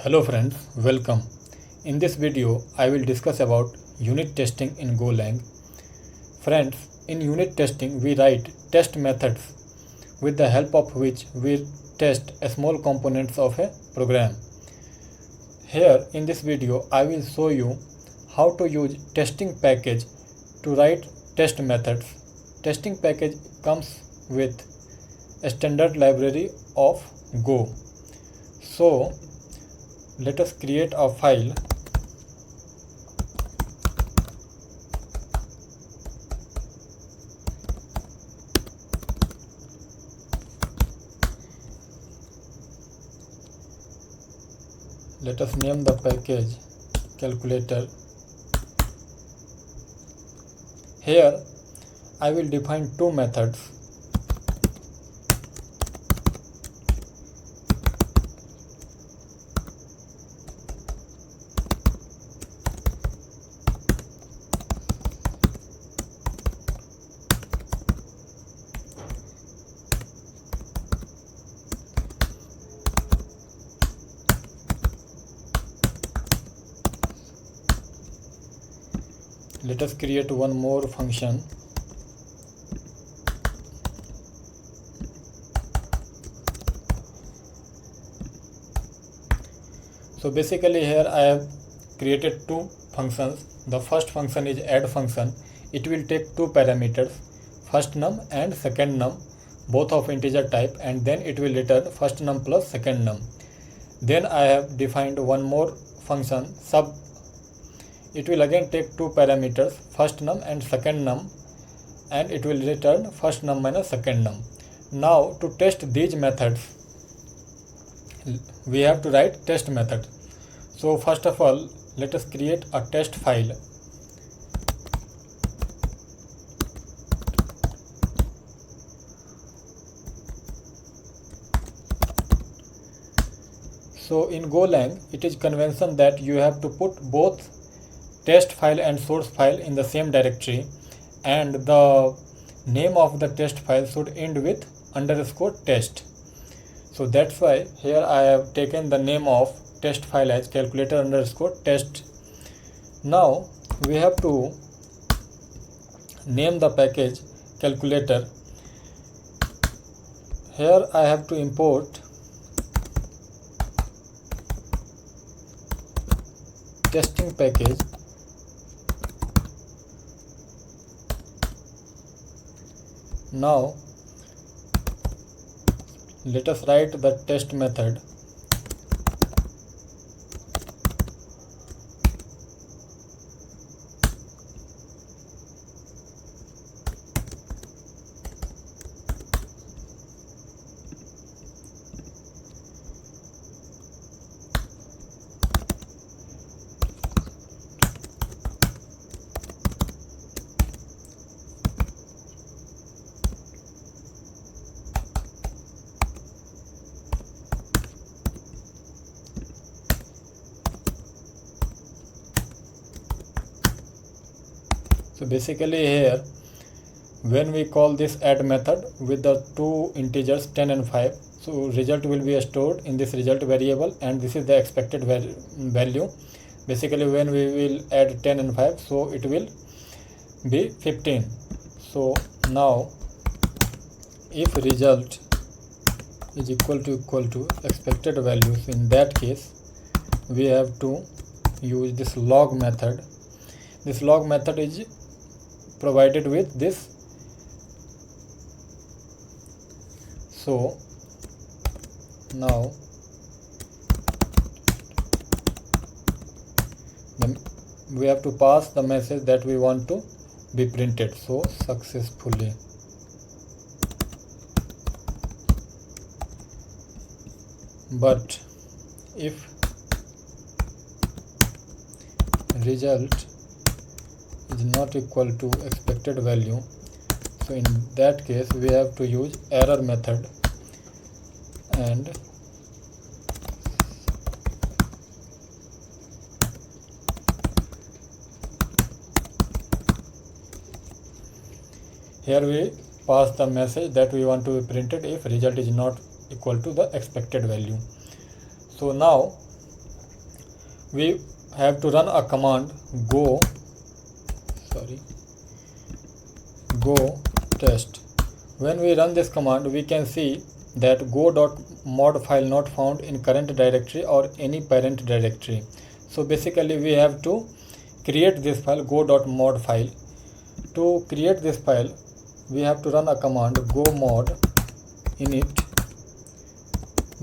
Hello friends, welcome. In this video, I will discuss about unit testing in Golang. Friends, in unit testing, we write test methods with the help of which we test small components of a program. Here in this video, I will show you how to use testing package to write test methods. Testing package comes with a standard library of Go. So let us create a file. Let us name the package calculator. Here I will define two methods. Let us create one more function. So basically here I have created two functions. The first function is add function. It will take two parameters, first num and second num, both of integer type, and then it will return first num plus second num. Then I have defined one more function sub. It will again take two parameters, first num and second num, and it will return first num minus second num. Now to test these methods, we have to write test method. So first of all, let us create a test file. So in Golang, it is convention that you have to put both test file and source file in the same directory, and the name of the test file should end with _test. So that's why here I have taken the name of test file as calculator _test. Now we have to name the package calculator. Here I have to import testing package. Now let us write the test method. So basically here, when we call this add method with the two integers 10 and 5, so result will be stored in this result variable, and this is the expected value. Basically when we will add 10 and 5, so it will be 15. So now if result is equal to expected values, in that case we have to use this log method. This log method is provided with this. So now we have to pass the message that we want to be printed. So successfully. But if result is not equal to expected value, so in that case we have to use error method, and here we pass the message that we want to be printed if result is not equal to the expected value. So now we have to run a command go test. When we run this command, we can see that go.mod file not found in current directory or any parent directory. So basically we have to create this file go.mod file. To create this file, we have to run a command go mod init.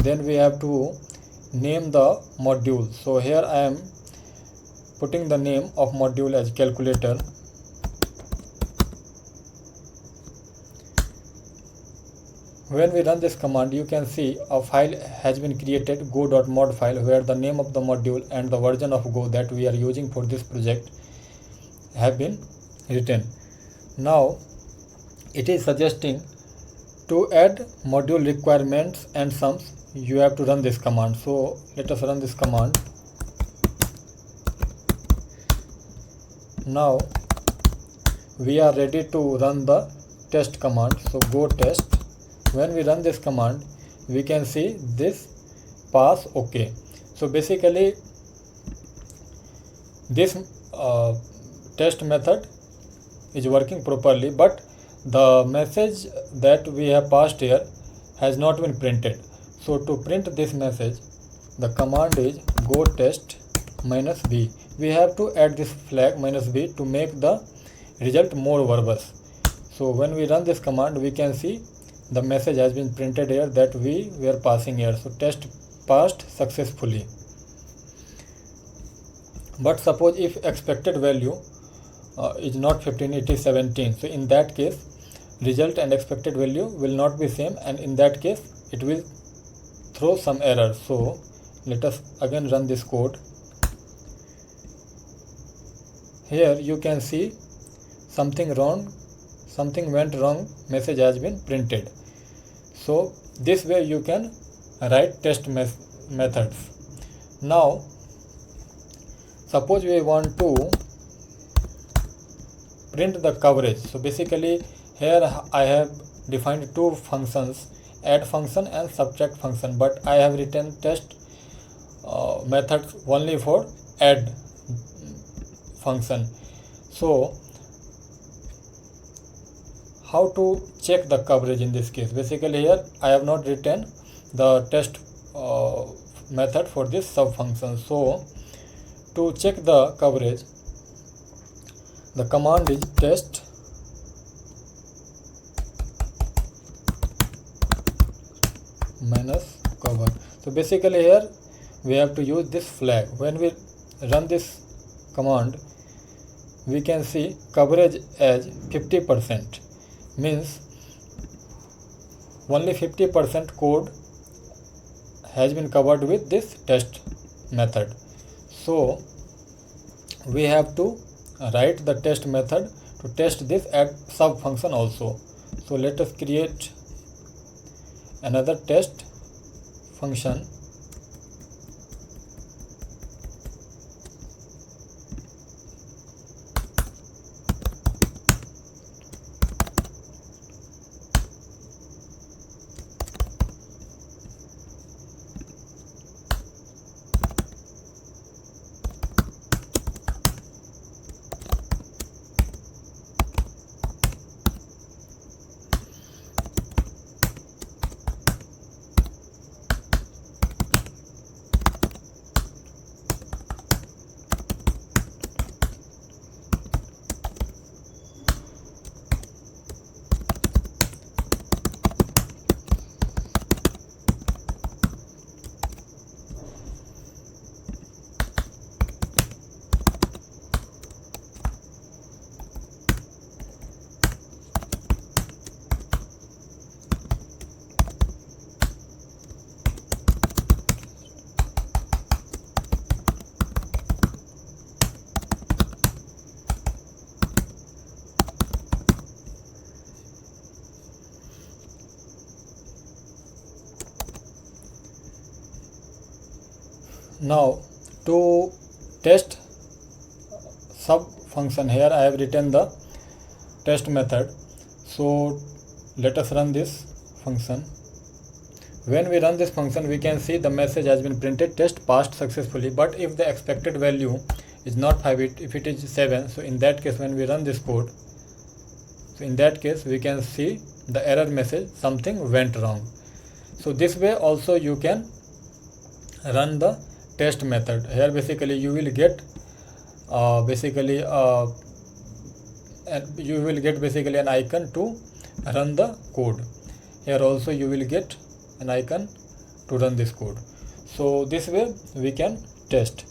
Then we have to name the module. So here I am putting the name of module as calculator. When we run this command, you can see a file has been created, go.mod file, where the name of the module and the version of Go that we are using for this project have been written. Now it is suggesting to add module requirements and sums, you have to run this command. So let us run this command. Now we are ready to run the test command. So go test. When we run this command, we can see this pass OK. So basically this test method is working properly, but the message that we have passed here has not been printed. So to print this message, the command is go test -b. We have to add this flag -b to make the result more verbose. So when we run this command, we can see the message has been printed here that we were passing here. So test passed successfully. But suppose if expected value is not 15, it is 17. So in that case, result and expected value will not be same, and in that case it will throw some error. So let us again run this code. Here you can see something went wrong message has been printed. So this way you can write test methods. Now suppose we want to print the coverage. So basically here I have defined two functions, add function and subtract function, but I have written test methods only for add function. So how to check the coverage in this case? Basically here I have not written the test method for this sub function. So to check the coverage, the command is test -cover. So basically here we have to use this flag. When we run this command, we can see coverage as 50%, means only 50% code has been covered with this test method. So we have to write the test method to test this add sub function also. So let us create another test function. Now to test sub function, here I have written the test method. So let us run this function. When we run this function, we can see the message has been printed, test passed successfully. But if the expected value is not 5, if it is 7, so in that case when we run this code, so in that case we can see the error message, something went wrong. So this way also you can run the test method. Here basically you will get you will get basically an icon to run the code. Here also you will get an icon to run this code. So this way we can test.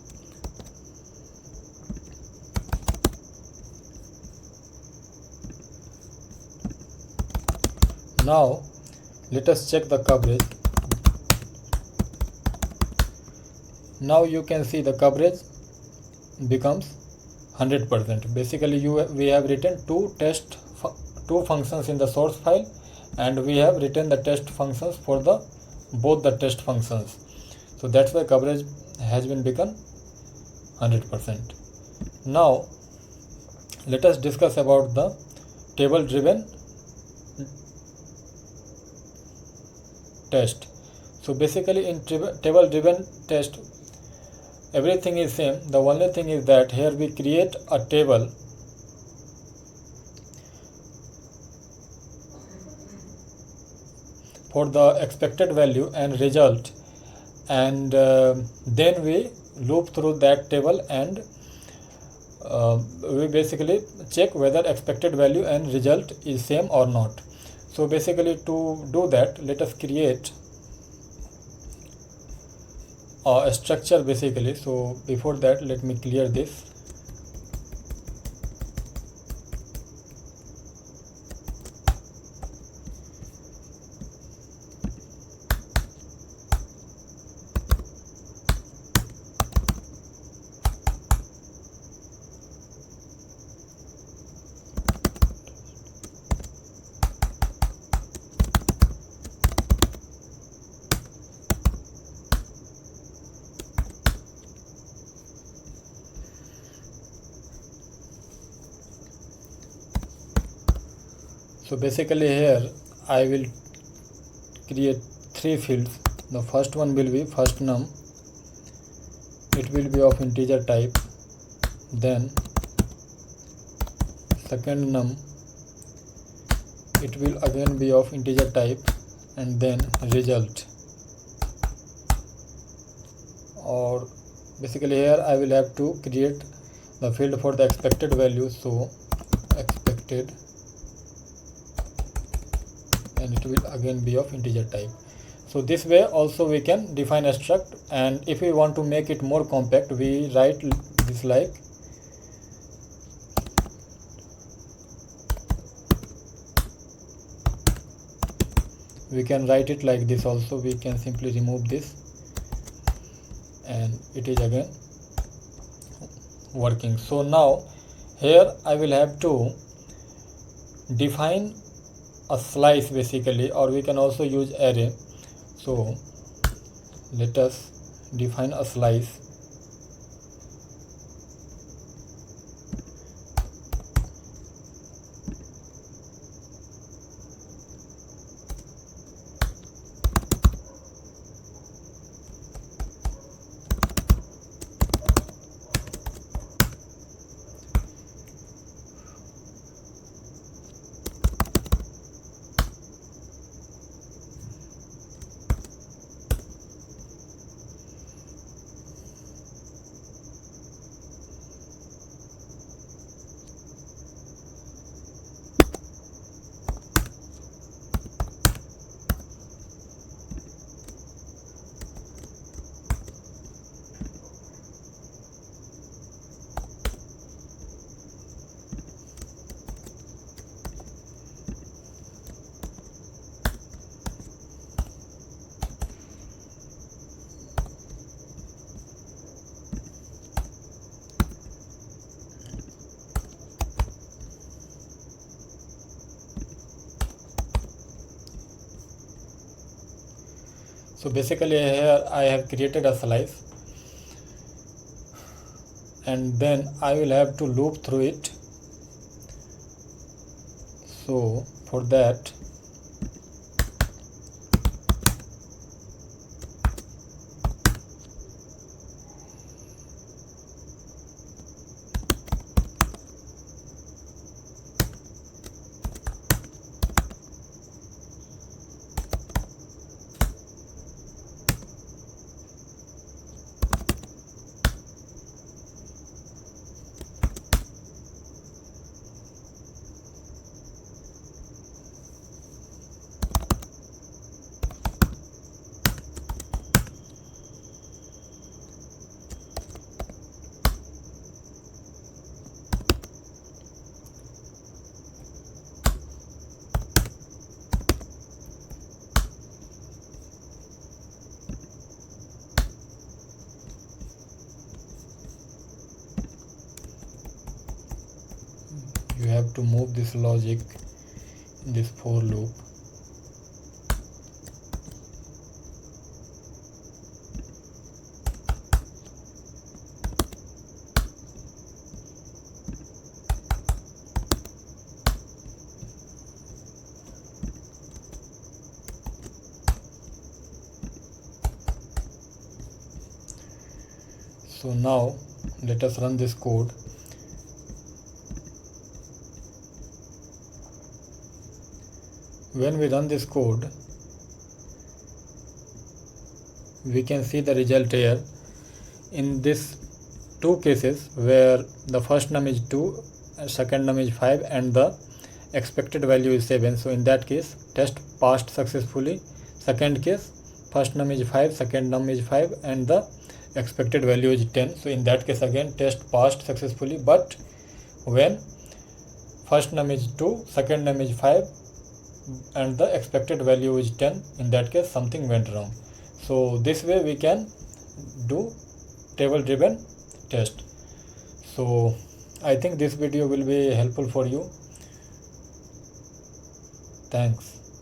Now let us check the coverage. Now you can see the coverage becomes 100%. Basically we have written two functions in the source file, and we have written the test functions for both the test functions. So that's why coverage has been become 100%. Now let us discuss about the table driven test. So basically in table driven test everything is same. The only thing is that here we create a table for the expected value and result, and then we loop through that table, and we basically check whether expected value and result is same or not. So basically to do that, let us create a structure basically. So before that, let me clear this. So basically here I will create three fields. The first one will be first num. It will be of integer type. Then second num. It will again be of integer type, and then result. Or basically here I will have to create the field for the expected value. So expected, and it will again be of integer type. So this way also we can define a struct, and if we want to make it more compact, we write this like we can write it like this also. We can simply remove this, and it is again working. So now here I will have to define a slice basically, or we can also use array. So let us define a slice. So basically here I have created a slice, and then I will have to loop through it. So for that have to move this logic in this for loop. So now let us run this code. When we run this code, we can see the result here. In this two cases where the first num is 2, second num is 5 and the expected value is 7. So in that case test passed successfully. Second case, first num is 5, second num is 5 and the expected value is 10. So in that case again test passed successfully, but when first num is 2, second num is 5 and the expected value is 10, in that case something went wrong. So this way we can do table driven test. So I think this video will be helpful for you. Thanks.